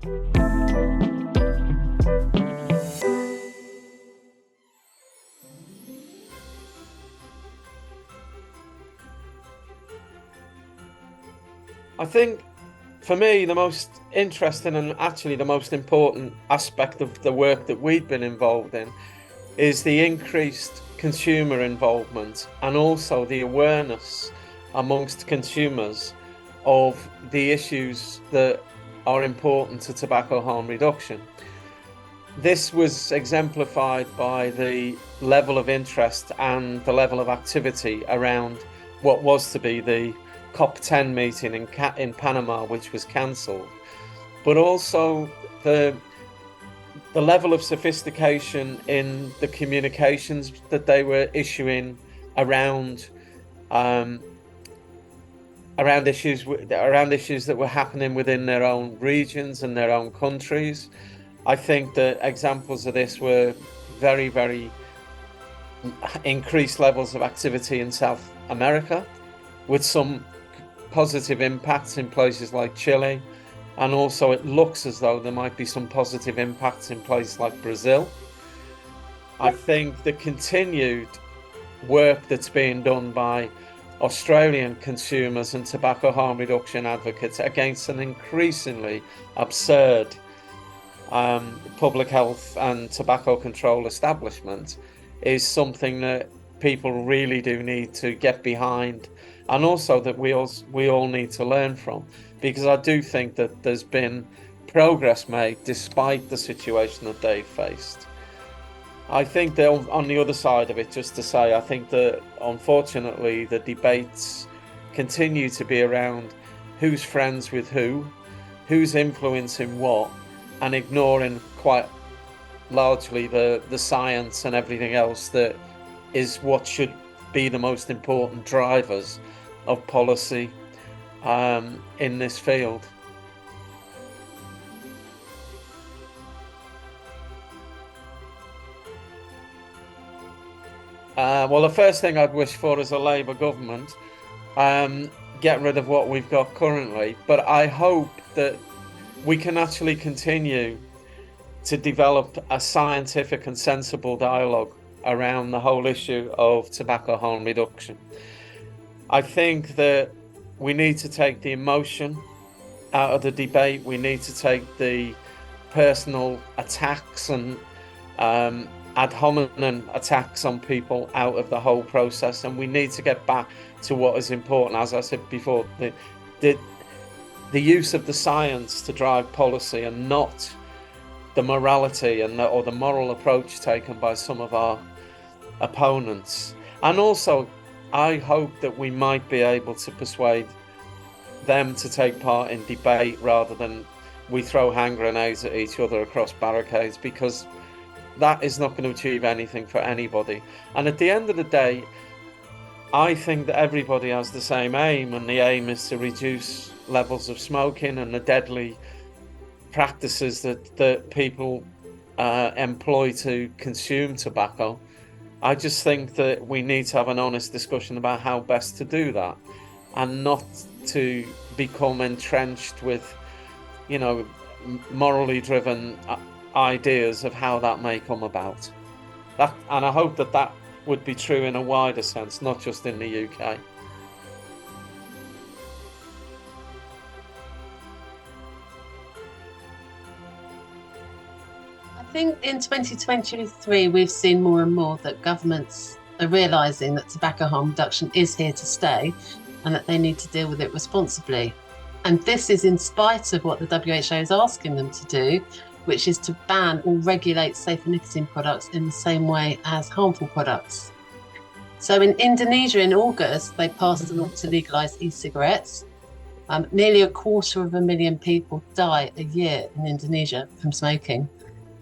I think for me, the most interesting and actually the most important aspect of the work that we've been involved in is the increased consumer involvement and also the awareness amongst consumers of the issues that are important to tobacco harm reduction. This was exemplified by the level of interest and the level of activity around what was to be the COP10 meeting in Panama, which was cancelled, but also the level of sophistication in the communications that they were issuing around issues that were happening within their own regions and their own countries. I think that examples of this were very, very increased levels of activity in South America, with some positive impacts in places like Chile. And also it looks as though there might be some positive impacts in places like Brazil. I think the continued work that's being done by Australian consumers and tobacco harm reduction advocates against an increasingly absurd public health and tobacco control establishment is something that people really do need to get behind, and also that we all need to learn from, because I do think that there's been progress made despite the situation that they faced. I think that on the other side of it, just to say, I think that unfortunately the debates continue to be around who's friends with who's influencing what, and ignoring quite largely the science and everything else that is what should be the most important drivers of policy in this field. Well, the first thing I'd wish for is a Labour government, get rid of what we've got currently, but I hope that we can actually continue to develop a scientific and sensible dialogue around the whole issue of tobacco harm reduction. I think that we need to take the emotion out of the debate. We need to take the personal attacks and ad hominem attacks on people out of the whole process, and we need to get back to what is important. As I said before, the use of the science to drive policy, and not the morality or the moral approach taken by some of our opponents. And also, I hope that we might be able to persuade them to take part in debate rather than we throw hand grenades at each other across barricades, because that is not going to achieve anything for anybody. And at the end of the day, I think that everybody has the same aim, and the aim is to reduce levels of smoking and the deadly practices that people employ to consume tobacco. I just think that we need to have an honest discussion about how best to do that, and not to become entrenched with, morally driven ideas of how that may come about. And I hope that would be true in a wider sense, not just in the UK. I think in 2023, we've seen more and more that governments are realising that tobacco harm reduction is here to stay, and that they need to deal with it responsibly. And this is in spite of what the WHO is asking them to do, which is to ban or regulate safer nicotine products in the same way as harmful products. So in Indonesia in August, they passed a law to legalise e-cigarettes. Nearly 250,000 people die a year in Indonesia from smoking.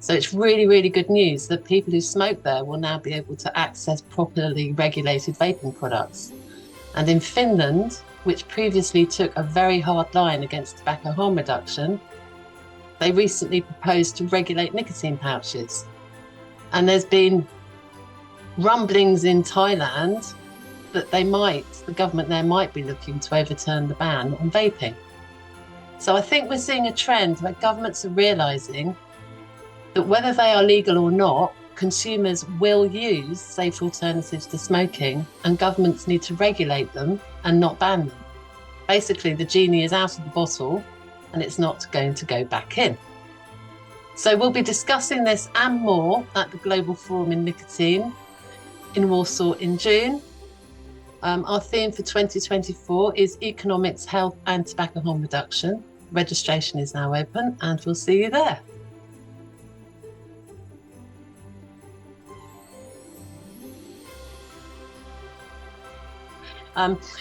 So it's really, really good news that people who smoke there will now be able to access properly regulated vaping products. And in Finland, which previously took a very hard line against tobacco harm reduction, they recently proposed to regulate nicotine pouches. And there's been rumblings in Thailand that the government there might be looking to overturn the ban on vaping. So I think we're seeing a trend where governments are realising that whether they are legal or not, consumers will use safe alternatives to smoking, and governments need to regulate them and not ban them. Basically, the genie is out of the bottle and it's not going to go back in. So we'll be discussing this and more at the Global Forum in Nicotine in Warsaw in June. Our theme for 2024 is Economics, Health and Tobacco Harm Reduction. Registration is now open and we'll see you there.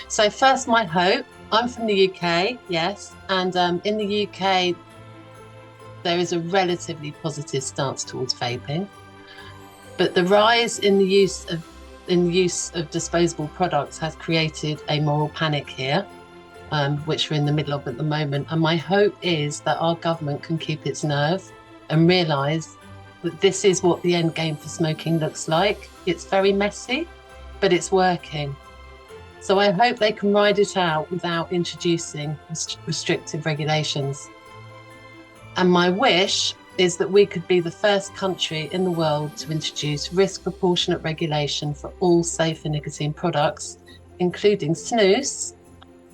So first, my hope. I'm from the UK, yes, and in the UK, there is a relatively positive stance towards vaping, but the rise in the use of disposable products has created a moral panic here, which we're in the middle of at the moment. And my hope is that our government can keep its nerve and realise that this is what the end game for smoking looks like. It's very messy, but it's working. So I hope they can ride it out without introducing restrictive regulations. And my wish is that we could be the first country in the world to introduce risk proportionate regulation for all safer nicotine products, including snus.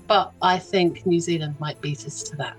But I think New Zealand might beat us to that.